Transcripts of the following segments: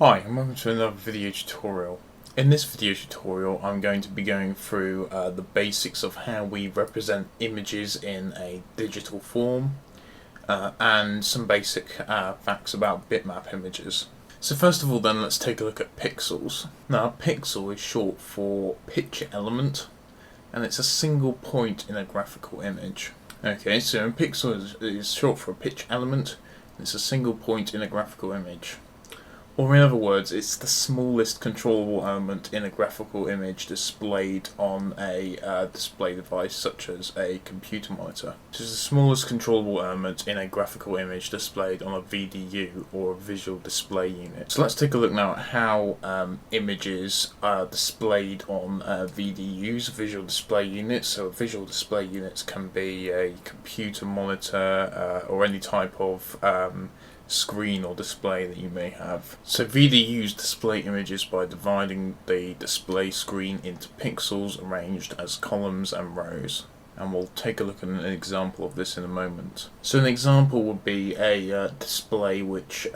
Hi, and welcome to another video tutorial. In this video tutorial I'm going to be going through the basics of how we represent images in a digital form and some basic facts about bitmap images. So first of all then, let's take a look at pixels. Now, a pixel is short for pitch element, and it's a single point in a graphical image. Okay, so a pixel is short for a pitch element, and it's a single point in a graphical image. Or in other words, it's the smallest controllable element in a graphical image displayed on a display device such as a computer monitor. This is the smallest controllable element in a graphical image displayed on a VDU, or a visual display unit. So let's take a look now at how images are displayed on VDUs, visual display units. So visual display units can be a computer monitor or any type of screen or display that you may have. So VDUs display images by dividing the display screen into pixels arranged as columns and rows. And we'll take a look at an example of this in a moment. So an example would be a display which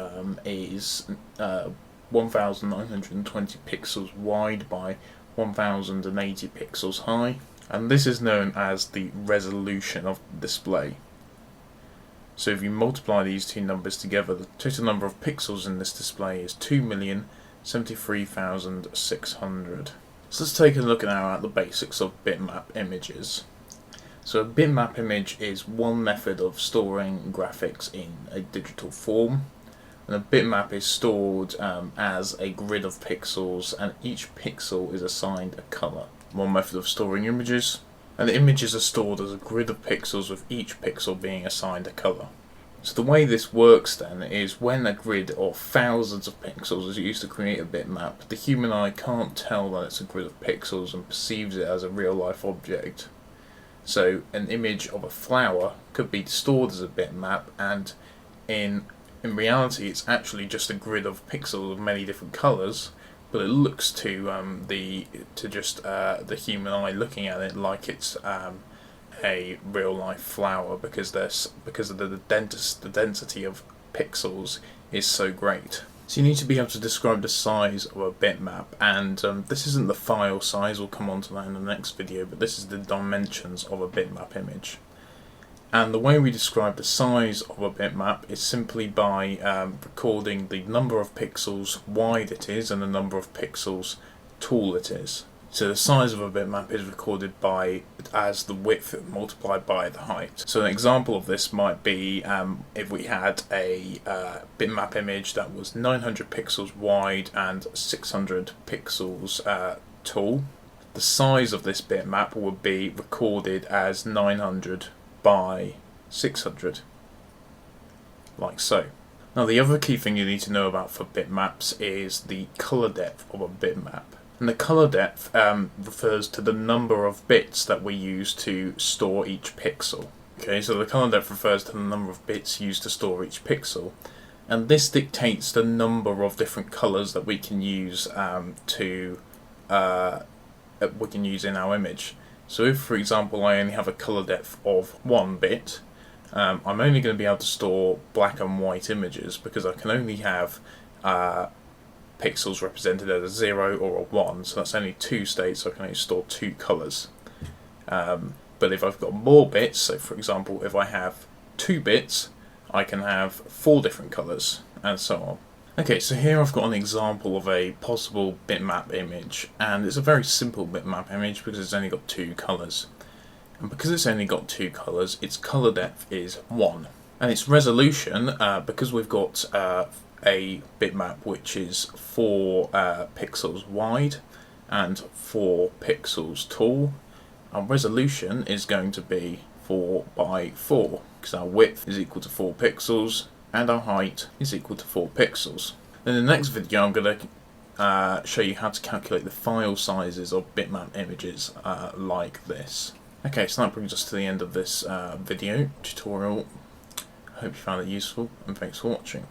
is 1920 pixels wide by 1080 pixels high, and this is known as the resolution of the display. So if you multiply these two numbers together, the total number of pixels in this display is 2,073,600. So let's take a look now at the basics of bitmap images. So a bitmap image is one method of storing graphics in a digital form. And a bitmap is stored as a grid of pixels, and each pixel is assigned a colour. One method of storing images. And the images are stored as a grid of pixels, with each pixel being assigned a colour. So the way this works then is, when a grid of thousands of pixels is used to create a bitmap, the human eye can't tell that it's a grid of pixels and perceives it as a real life object. So an image of a flower could be stored as a bitmap, and in reality it's actually just a grid of pixels of many different colours, but it looks to the human eye looking at it like it's a real life flower, because of the density of pixels is so great. So you need to be able to describe the size of a bitmap, and this isn't the file size, we'll come on to that in the next video, but this is the dimensions of a bitmap image. And the way we describe the size of a bitmap is simply by recording the number of pixels wide it is and the number of pixels tall it is. So the size of a bitmap is recorded as the width multiplied by the height. So an example of this might be if we had a bitmap image that was 900 pixels wide and 600 pixels tall. The size of this bitmap would be recorded as 900 by 600, like so. Now, the other key thing you need to know about for bitmaps is the colour depth of a bitmap. And the colour depth refers to the number of bits that we use to store each pixel. Okay, so the colour depth refers to the number of bits used to store each pixel, and this dictates the number of different colours that we can use in our image. So if, for example, I only have a colour depth of 1 bit, I'm only going to be able to store black and white images, because I can only have pixels represented as a 0 or a 1, so that's only 2 states, so I can only store 2 colours. But if I've got more bits, so for example if I have 2 bits, I can have 4 different colours, and so on. Okay, so here I've got an example of a possible bitmap image, and it's a very simple bitmap image because it's only got 2 colours. And because it's only got 2 colours, its colour depth is 1. And its resolution, because we've got a bitmap which is 4 pixels wide and 4 pixels tall, our resolution is going to be 4 by 4, because our width is equal to 4 pixels and our height is equal to 4 pixels. In the next video I'm going to show you how to calculate the file sizes of bitmap images like this. Okay, so that brings us to the end of this video tutorial. I hope you found it useful, and thanks for watching.